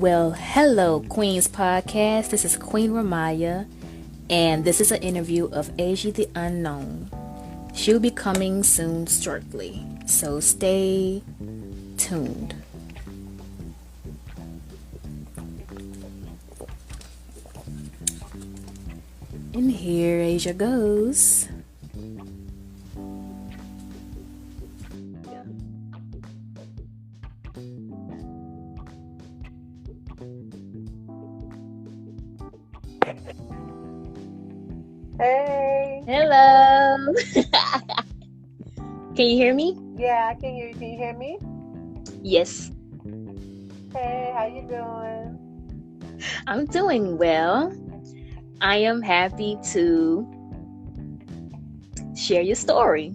Well, hello, Queen's Podcast. This is Queen Rahmaya, and this is an interview of Asia the Unknown. She'll be coming soon shortly, so stay tuned. And here Asia goes. Hey. Hello. Can you hear me? Yeah, I can hear you. Can you hear me? Yes. Hey, how you doing? I'm doing well. I am happy to share your story.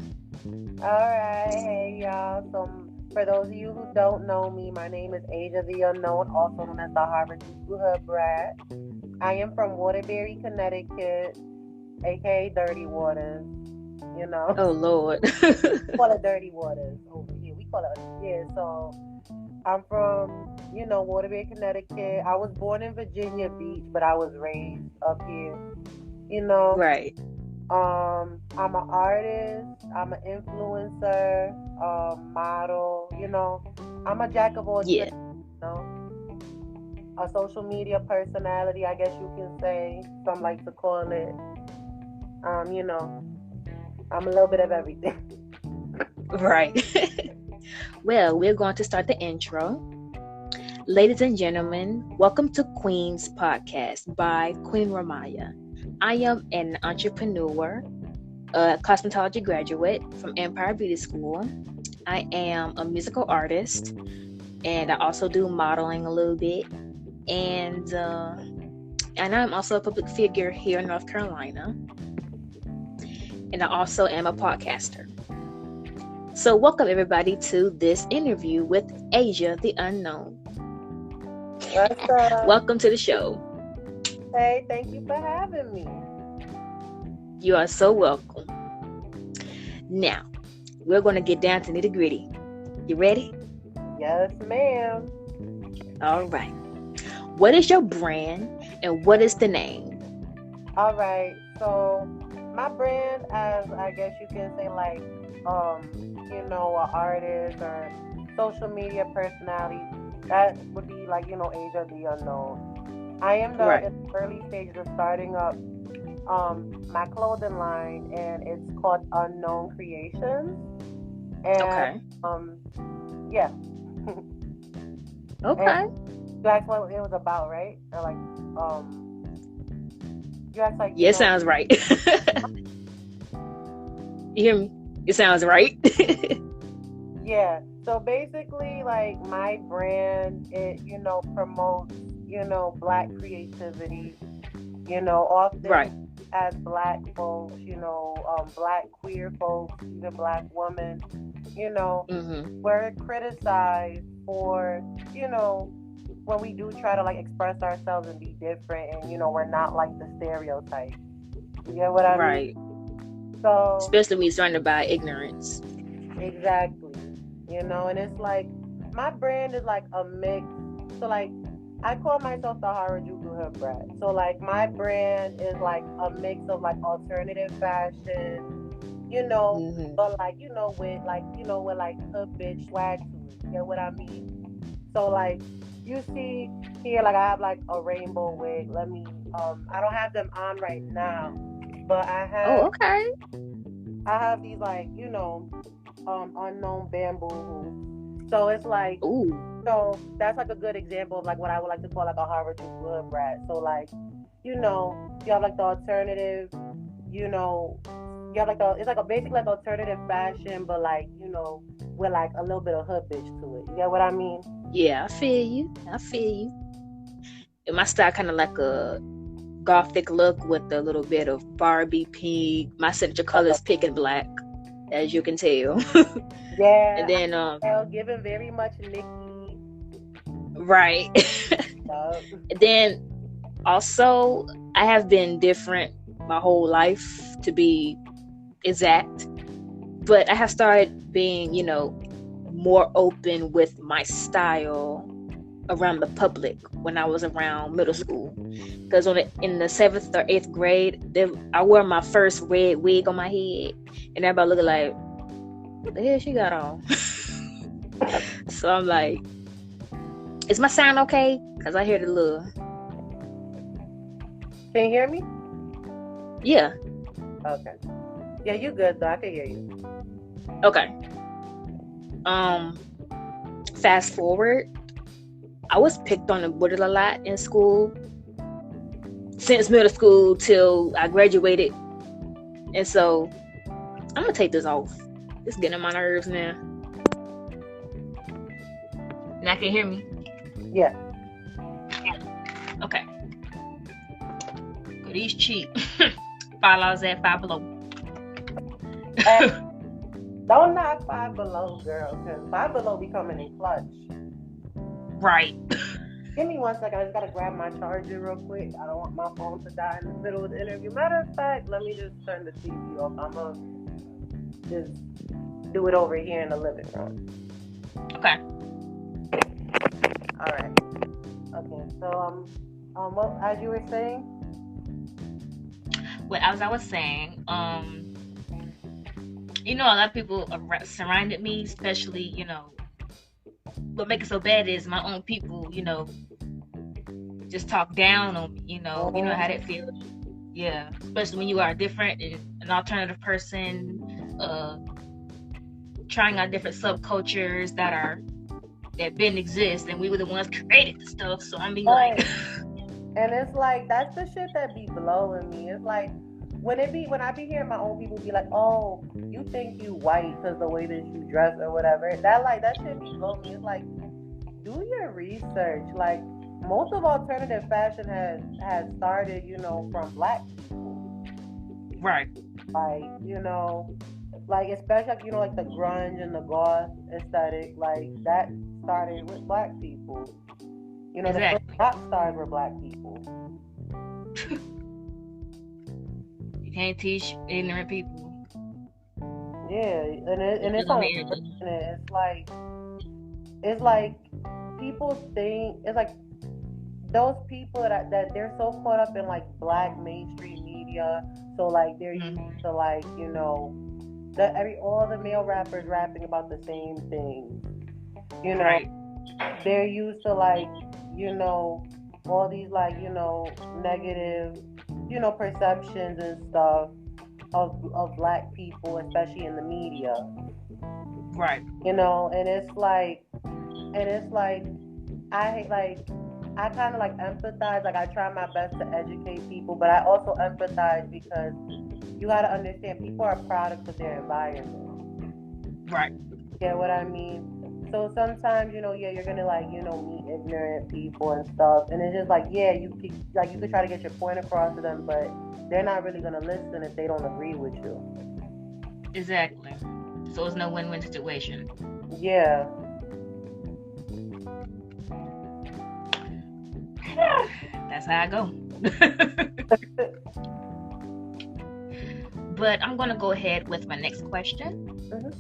All right. Hey, y'all. So, for those of you who don't know me, my name is Asia the Unknown, also known as the Harvard Hood Brat. I am from Waterbury, Connecticut, aka Dirty Waters. You know. Oh Lord. We call it Dirty Waters over here. We call it So I'm from, Waterbury, Connecticut. I was born in Virginia Beach, but I was raised up here. Right. I'm an artist. I'm an influencer, model. I'm a jack of all trades. A social media personality, I guess you can say. Some like to call it. I'm a little bit of everything. Right. Well, we're going to start the intro. Ladies and gentlemen, welcome to Queen's Podcast by Queen Rahmaya. I am an entrepreneur, a cosmetology graduate from Empire Beauty School. I am a musical artist, and I also do modeling a little bit. And I'm also a public figure here in North Carolina. And I also am a podcaster. So welcome everybody to this interview with Asia the Unknown. What's up? Welcome to the show. Hey, thank you for having me. You are so welcome. Now, we're going to get down to nitty gritty. You ready? Yes, ma'am. All right. What is your brand and what is the name? All right. So my brand, as I guess you can say, like, an artist or social media personality, that would be like, Asia the Unknown. I am in the early stages of starting up my clothing line, and it's called Unknown Creations. And yeah. Okay. And you asked what it was about, right? Or like you asked like it sounds right. You hear me? It sounds right. Yeah. So basically, like, my brand, it promotes Black creativity. Often as Black folks, Black queer folks, even Black women, we're criticized for when we do try to like express ourselves and be different, and we're not like the stereotype. You get what I mean? So especially when you're surrounded by ignorance. Exactly. And it's like my brand is like a mix. So like I call myself the Harajuku Hood Brat. So like my brand is like a mix of like alternative fashion, but like with hood bitch swag to it. You get what I mean? So like you see here, like I have like a rainbow wig. I don't have them on right now, but I have. Oh, okay. I have these like unknown bamboo hoops. So it's like, so that's like a good example of like what I would like to call like a Harvard Hood Brat. So like, you have like the alternative, you have like it's like a basic like alternative fashion, but like, with like a little bit of hood bitch to it. You get what I mean? Yeah, I feel you. And my style kind of like a gothic look with a little bit of Barbie pink. My signature color is pink and black, as you can tell. Yeah. And then given very much Nikki. Right. And then also I have been different my whole life, to be exact. But I have started being, more open with my style around the public when I was around middle school. Because in the 7th or 8th grade, I wore my first red wig on my head, and everybody looking like, what the hell she got on? So I'm like, is my sound okay? Because I hear the little. Can you hear me? Yeah. Okay. Yeah, you good though. I can hear you. Okay. Fast forward, I was picked on and bullied a lot in school since middle school till I graduated, and so I'm gonna take this off. It's getting on my nerves now. Now can you hear me? Yeah. Okay. These cheap. $5 at Five Below. Don't knock Five Below, girl, because Five Below be coming in clutch. Right. Give me 1 second. I just gotta grab my charger real quick. I don't want my phone to die in the middle of the interview. Matter of fact, let me just turn the TV off. I'm gonna just do it over here in the living room. Okay. All right. Okay. So what, as you were saying? Well, as I was saying, a lot of people surrounded me, especially, what makes it so bad is my own people, just talk down on me, you know how that feels. Yeah, especially when you are different and an alternative person, trying out different subcultures that didn't exist, and we were the ones created the stuff. So I mean, like, and it's like that's the shit that be blowing me. It's like when I be hearing my own people be like, "Oh, you think you white because the way that you dress or whatever." That shit be blowing me. It's like, do your research. Like, most of alternative fashion has started, from black people. Right. Like, especially, like the grunge and the goth aesthetic, like that started with black people. Exactly. The first rock stars were black people. You can't teach ignorant people. Yeah, and it's like people think it's like those people that they're so caught up in like black mainstream media, so like they're used to like all the male rappers rapping about the same thing, right. They're used to like all these like negative perceptions and stuff of black people, especially in the media, right? And it's like I kind of like empathize. Like, I try my best to educate people, but I also empathize because you got to understand people are products of their environment. Right. You get what I mean? So sometimes, you're gonna like, meet ignorant people and stuff, and it's just like, yeah, you could try to get your point across to them, but they're not really gonna listen if they don't agree with you. Exactly. So it's no win-win situation. Yeah. That's how I go. But I'm gonna go ahead with my next question. Mm-hmm.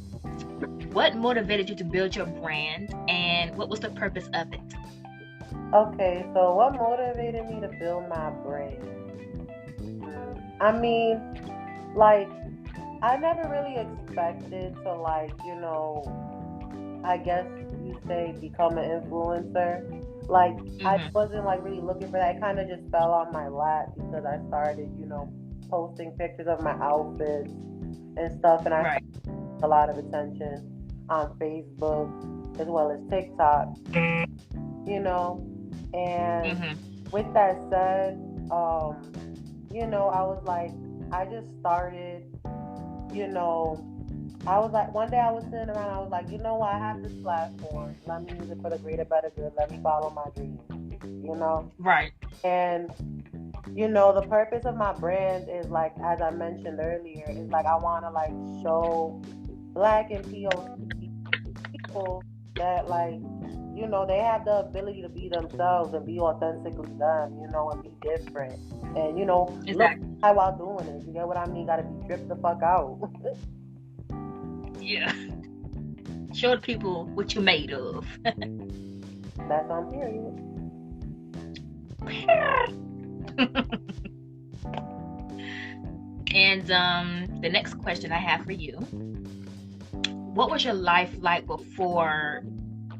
What motivated you to build your brand, and what was the purpose of it? Okay, so what motivated me to build my brand? I mean, like, I never really expected to, like, I guess you say become an influencer. Like, I wasn't, like, really looking for that. It kind of just fell on my lap because I started, posting pictures of my outfits and stuff, and I got a lot of attention on Facebook as well as TikTok, and with that said, I was like, I just started, I was like, one day I was sitting around, I was like, what, I have this platform, let me use it for the greater, better good, let me follow my dreams, Right. And the purpose of my brand is, like, as I mentioned earlier, is like I want to like show Black and POC people that, like, they have the ability to be themselves and be authentically them, and be different, and exactly. Look while doing it. You get what I mean? Got to be dripped the fuck out. Yeah. Show the people what you're made of. That's on period. And the next question I have for you: what was your life like before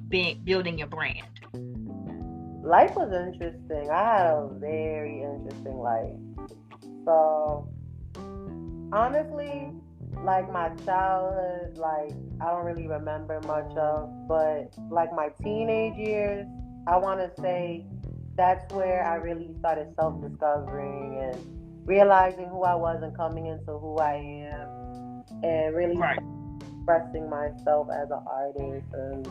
building your brand? Life was interesting. I had a very interesting life. So honestly, like my childhood, like I don't really remember much of, but like my teenage years, I want to say that's where I really started self-discovering and realizing who I was and coming into who I am, and really expressing myself as an artist and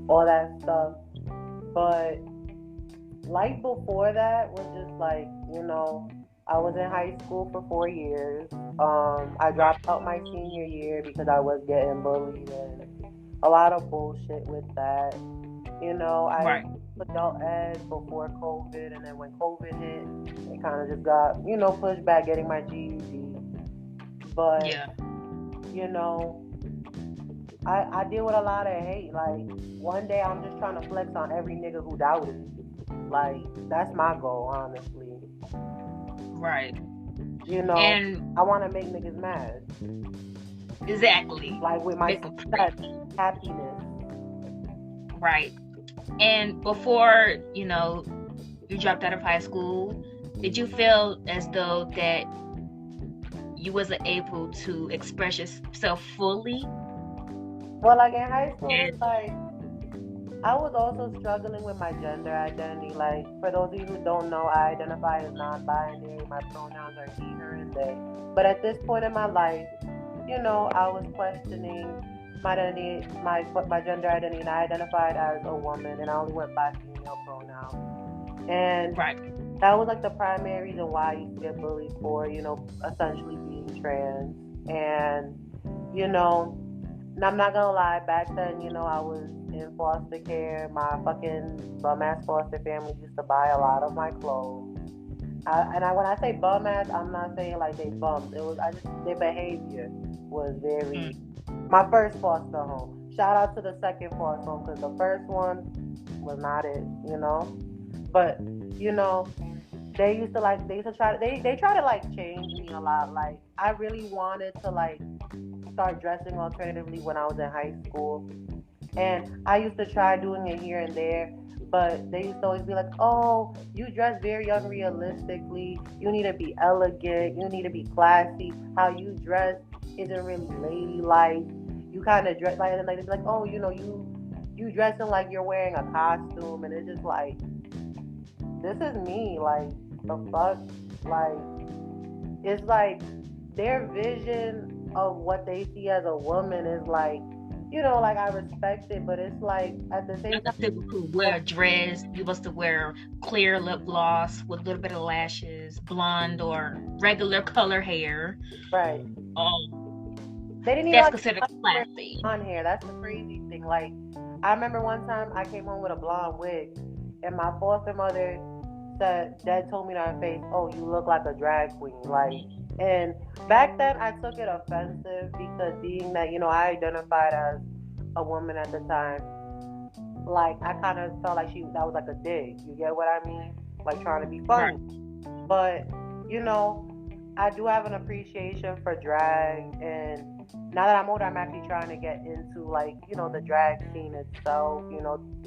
all that stuff. But life before that was just like, I was in high school for 4 years. I dropped out my senior year because I was getting bullied and a lot of bullshit with that. I adult ed before COVID, and then when COVID hit, it kind of just got, pushed back getting my GED. But, I deal with a lot of hate. Like, one day I'm just trying to flex on every nigga who doubted me. Like, that's my goal, honestly. Right. And I want to make niggas mad. Exactly. Like with my happiness. Right. And before, you dropped out of high school, did you feel as though that you wasn't able to express yourself fully? Well, like in high school, it's like I was also struggling with my gender identity. Like, for those of you who don't know, I identify as non-binary. My pronouns are he, her, and they. But at this point in my life, I was questioning my identity, my gender identity, and I identified as a woman, and I only went by female pronouns. And that was like the primary reason why I used to get bullied for, essentially being trans. And, I'm not gonna lie, back then, I was in foster care. My fucking bum ass foster family used to buy a lot of my clothes. When I say bum ass, I'm not saying like they bummed. It was their behavior was very. My first foster home. Shout out to the second foster home, because the first one was not it, But they used to try to like change me a lot. Like, I really wanted to like start dressing alternatively when I was in high school. And I used to try doing it here and there, but they used to always be like, oh, you dress very unrealistically. You need to be elegant. You need to be classy. How you dress isn't really ladylike. You kind of dress like, and they'd be like, oh, you dressing like you're wearing a costume. And it's just like, this is me. Like, the fuck? Like, it's like their vision of what they see as a woman is like, like I respect it, but it's like at the same time, typical wear a dress. You supposed to wear clear lip gloss with a little bit of lashes, blonde or regular color hair. Right. They didn't even considered classy on hair. That's the crazy thing. Like, I remember one time I came home with a blonde wig, and my foster mother said, Dad told me to my face, "Oh, you look like a drag queen." Like. And back then, I took it offensive because being that, I identified as a woman at the time, like, I kind of felt like that was like a dig. You get what I mean? Like, trying to be funny. Right. But, I do have an appreciation for drag. And now that I'm older, I'm actually trying to get into, like, the drag scene itself,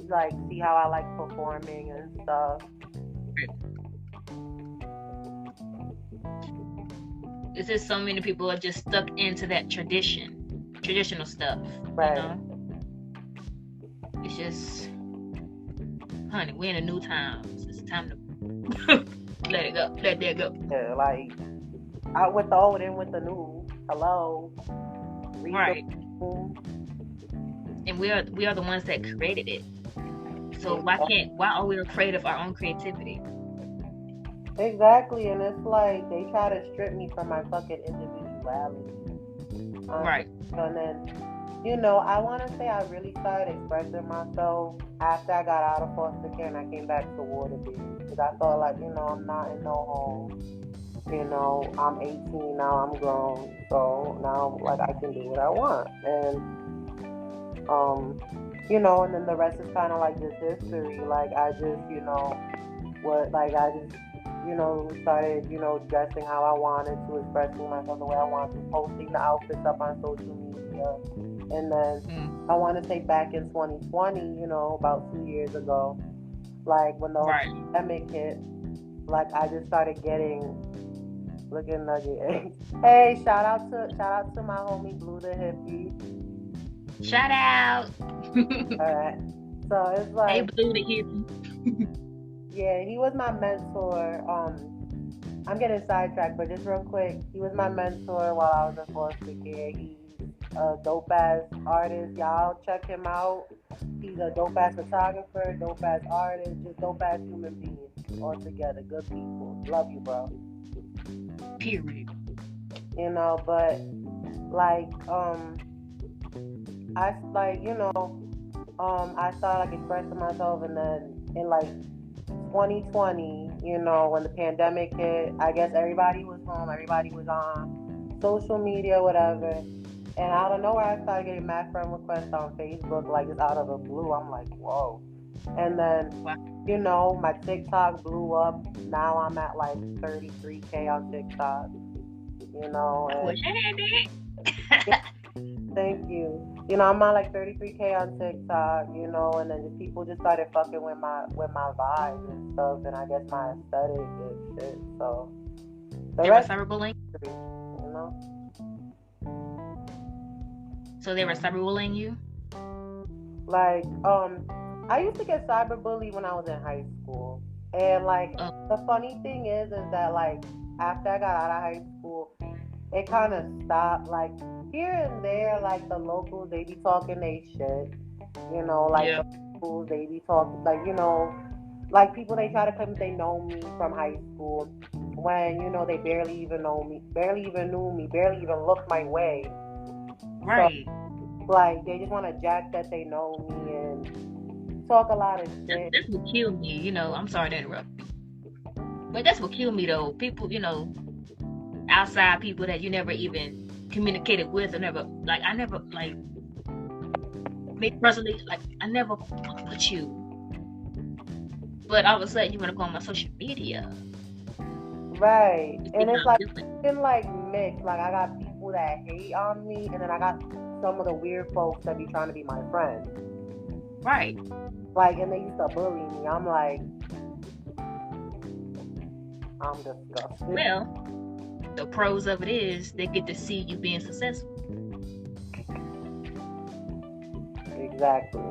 like, see how I like performing and stuff. It's just so many people are just stuck into that traditional stuff. Right. It's just, honey, we're in a new time. It's time to let it go. Let that go. Yeah, like, out with the old, in with the new. Hello. Right. And we are the ones that created it. So why are we afraid of our own creativity? Exactly, and it's like they try to strip me from my fucking individuality. Right. And then, I want to say I really started expressing myself after I got out of foster care and I came back to Waterbury, because I felt like, I'm not in no home. I'm 18 now, I'm grown, so now, like, I can do what I want. And, you know, and then the rest is kind of like just history. Like, I just, you know, you know, started, you know, dressing how I wanted to, expressing myself the way I wanted to, posting the outfits up on social media. And then I want to say back in 2020, you know, about 2 years ago, like when the pandemic hit, like I just started getting looking nugget. Hey, shout out to my homie Blue the Hippie. Shout out. All right. So it's like, hey, Blue the Hippie. Yeah, he was my mentor. I'm getting sidetracked, but just real quick, he was my mentor while I was in foster care. He's a dope ass artist. Y'all check him out. He's a dope ass photographer, dope ass artist, just dope ass human being altogether. Good people. Love you, bro. Period. You know, but like, I like, you know, I started like expressing myself, and then in like 2020, you know, when the pandemic hit, I guess everybody was home, everybody was on social media, whatever. And out of nowhere, I started getting mad friend requests on Facebook, like just out of the blue. I'm like, whoa. And then, you know, my TikTok blew up. Now I'm at like 33K on TikTok. You know, and thank you. You know, I'm on like 33K on TikTok, you know, and then just people just started fucking with my vibe and stuff, and I guess my aesthetic and shit. So they were cyberbullying, you know. So they were cyberbullying you? Like, I used to get cyberbullied when I was in high school, and like the funny thing is that like after I got out of high school, it kind of stopped. Like here and there, like the locals, they be talking they shit, you know, like the schools, they be talking, like, you know, like people, they try to claim they know me from high school when, you know, they barely even knew me, barely even looked my way. Right. So, like, they just want to jack that they know me and talk a lot of shit. That's what killed me, you know. I'm sorry to interrupt you, but that's what killed me, though. People, you know, outside people that you never even communicated with, or never, like, I never, like, me personally, like, I never put you, but all of a sudden you want to go on my social media, right? And it's like been like mixed. Like I got people that hate on me, and then I got some of the weird folks that be trying to be my friends, right? Like, and they used to bully me. I'm like, I'm disgusted. Well, the pros of it is they get to see you being successful. Exactly.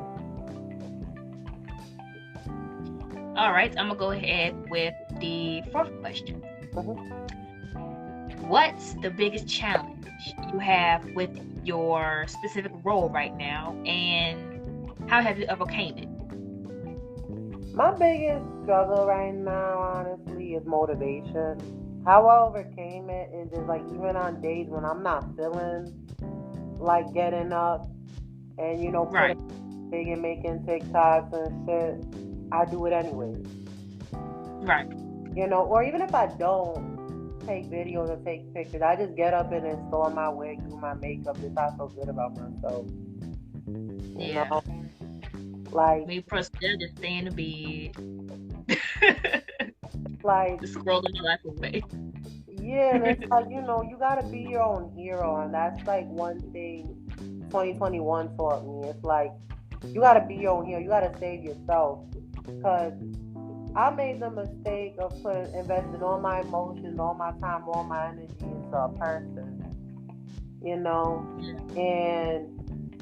All right, I'm gonna go ahead with the fourth question. What's the biggest challenge you have with your specific role right now, and how have you overcame it? My biggest struggle right now, honestly, is motivation. How I overcame it is just like, even on days when I'm not feeling like getting up and, you know, putting big and making TikToks and shit, I do it anyway. Right. You know, or even if I don't take videos or take pictures, I just get up and install my wig, do my makeup, just I feel good about myself. You know? Like, me personally, just stay in the bed. Like, just scrolling your life away. Yeah, and it's like, you know, you gotta be your own hero, and that's like one thing 2021 taught me. It's like, you gotta be your own hero, you gotta save yourself, because I made the mistake of investing all my emotions, all my time, all my energy into a person, you know, and,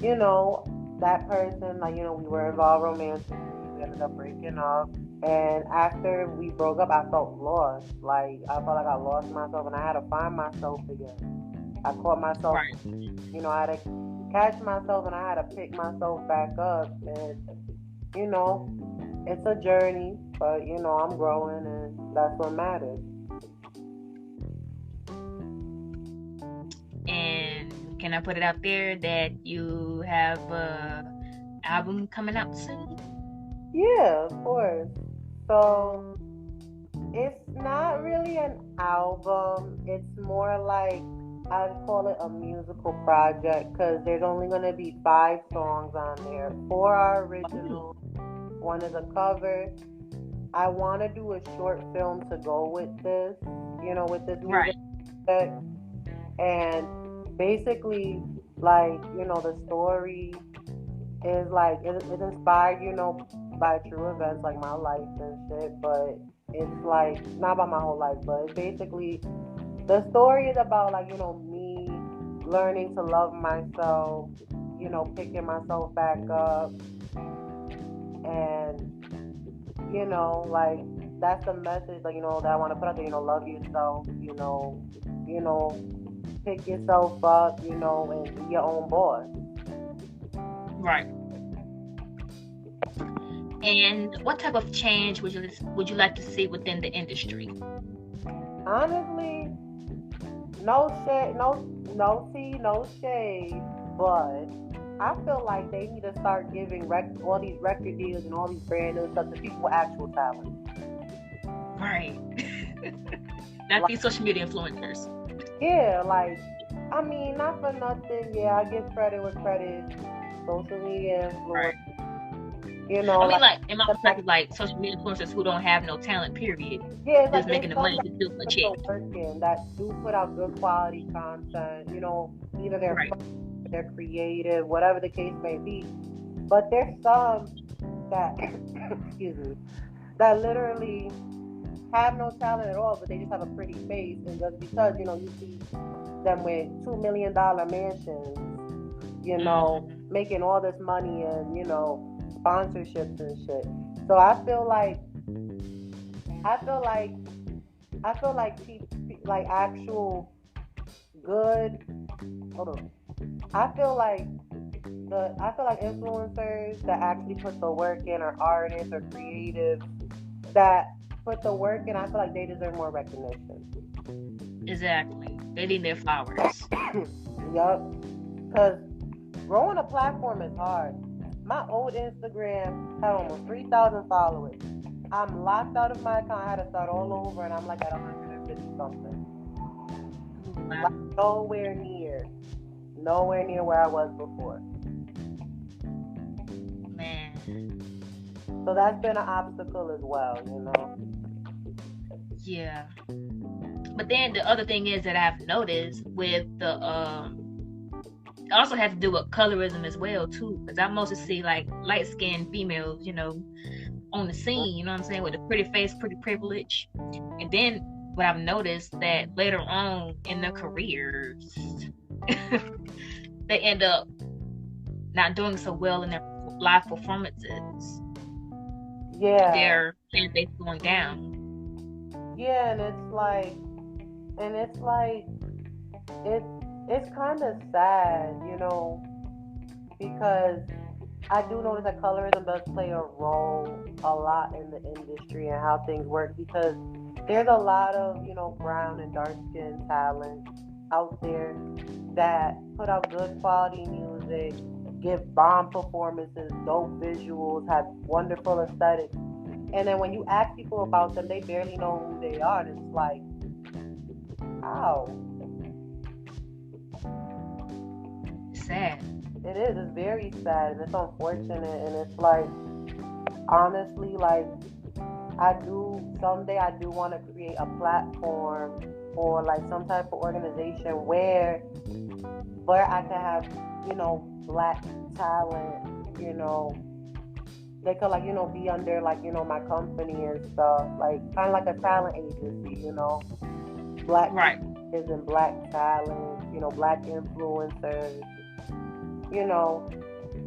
you know, that person, like, you know, we were involved romantically, we ended up breaking up, and after we broke up, I felt lost. Like, I felt like I lost myself, and I had to find myself again. I caught myself, you know, I had to catch myself, and I had to pick myself back up, and, you know, it's a journey, but, you know, I'm growing, and that's what matters. And can I put it out there that you have an album coming out soon? Yeah, of course. So, it's not really an album. It's more like I'd call it a musical project because there's only going to be 5 songs on there. 4 are original, 1 is a cover. I want to do a short film to go with this, with this music project. And basically, like, the story is like, it's inspired, by true events like my life and shit, but it's like, not about my whole life, but it's basically, the story is about, like, me learning to love myself, picking myself back up, and, like, that's the message, like, that I want to put out there, love yourself, pick yourself up, and be your own boss. Right. And what type of change would you like to see within the industry? Honestly, no shade, no tea, no shade, but I feel like they need to start giving all these record deals and all these brand new stuff to people with actual talent. Right. Not these social media influencers. Yeah, like, I mean, not for nothing. Yeah, I give credit where credit is. Social media influencers. Right. I mean, like, in my perspective, like, social media influencers who don't have no talent, period. Yeah, it's just like making the money to do a check. That do put out good quality content, either they're creative, whatever the case may be. But there's some that, excuse me, that literally have no talent at all, but they just have a pretty face, and just because, you see them with $2 million mansions, making all this money and, sponsorships and shit. So I feel like actual good. Hold on. I feel like influencers that actually put the work in, or artists or creatives that put the work in, I feel like they deserve more recognition. Exactly. They need their flowers. Yup. Because growing a platform is hard. My old Instagram had almost 3,000 followers. I'm locked out of my account. I had to start all over, and I'm like at 150 something. Wow. Like nowhere near where I was before. Man. So that's been an obstacle as well, Yeah. But then the other thing is that I've noticed with the it also has to do with colorism as well too, because I mostly see like light-skinned females, on the scene, you know what I'm saying, with a pretty face, pretty privilege. And then what I've noticed that later on in their careers, they end up not doing so well in their live performances. Yeah. Their fan base going down. Yeah, and it's kind of sad, because I do notice that colorism does play a role a lot in the industry and how things work, because there's a lot of, brown and dark skinned talent out there that put out good quality music, give bomb performances, dope visuals, have wonderful aesthetics. And then when you ask people about them, they barely know who they are. And it's like, ow. Sad. It is. It's very sad, and it's unfortunate. And it's like, honestly, like, someday I do want to create a platform or like some type of organization where I can have, black talent, they could, like, be under, like, my company and stuff, like kind of like a talent agency, black is and black talent, black influencers,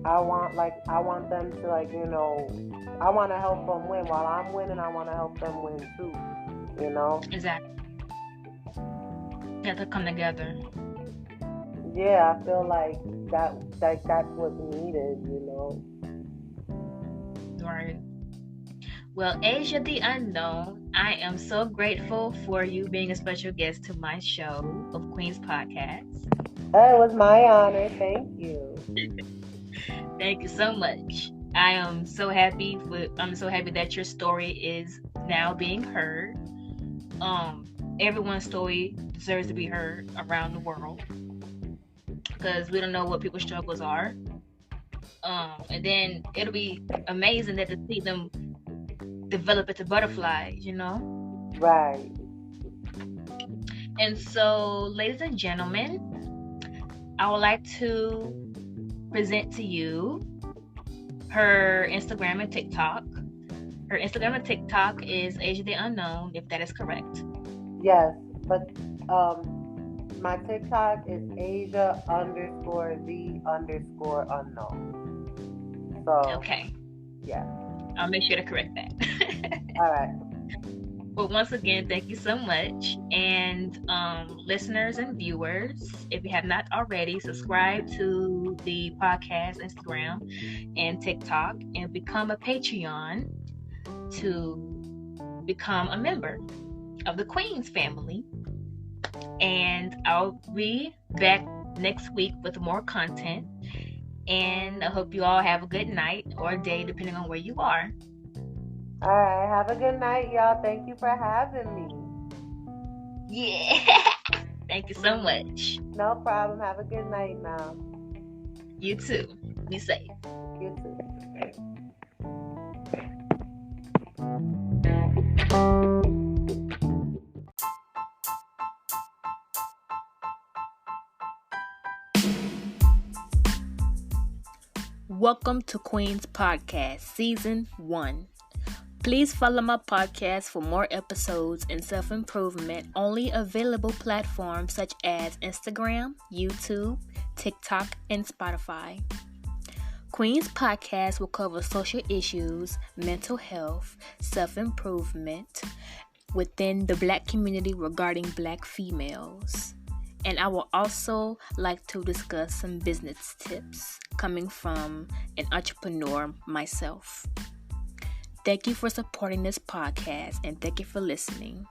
I want them to, like, I want to help them win. While I'm winning, I want to help them win too, Exactly. They have to come together. Yeah, I feel like that's what's needed, Right. Well, Asia the Unknown, I am so grateful for you being a special guest to my show of Queen's Podcast. It was my honor. Thank you. Thank you so much. I'm so happy that your story is now being heard. everyone's story deserves to be heard around the world, because we don't know what people's struggles are. And then it'll be amazing that to see them develop into butterflies, Right. And so, ladies and gentlemen, I would like to present to you her Instagram and TikTok. Her Instagram and TikTok is Asia the Unknown, if that is correct. Yes, but my TikTok is Asia_the_unknown. So okay. Yeah. I'll make sure to correct that. All right. Well, once again, thank you so much. And listeners and viewers, if you have not already, subscribe to the podcast Instagram and TikTok and become a Patreon to become a member of the Queen's family. And I'll be back next week with more content. And I hope you all have a good night or day, depending on where you are. All right. Have a good night, y'all. Thank you for having me. Yeah. Thank you so much. No problem. Have a good night now. You too. Be safe. You too. Welcome to Queen's Podcast, Season 1. Please follow my podcast for more episodes in self-improvement, only available platforms such as Instagram, YouTube, TikTok, and Spotify. Queen's Podcast will cover social issues, mental health, self-improvement within the Black community regarding Black females. And I will also like to discuss some business tips coming from an entrepreneur myself. Thank you for supporting this podcast and thank you for listening.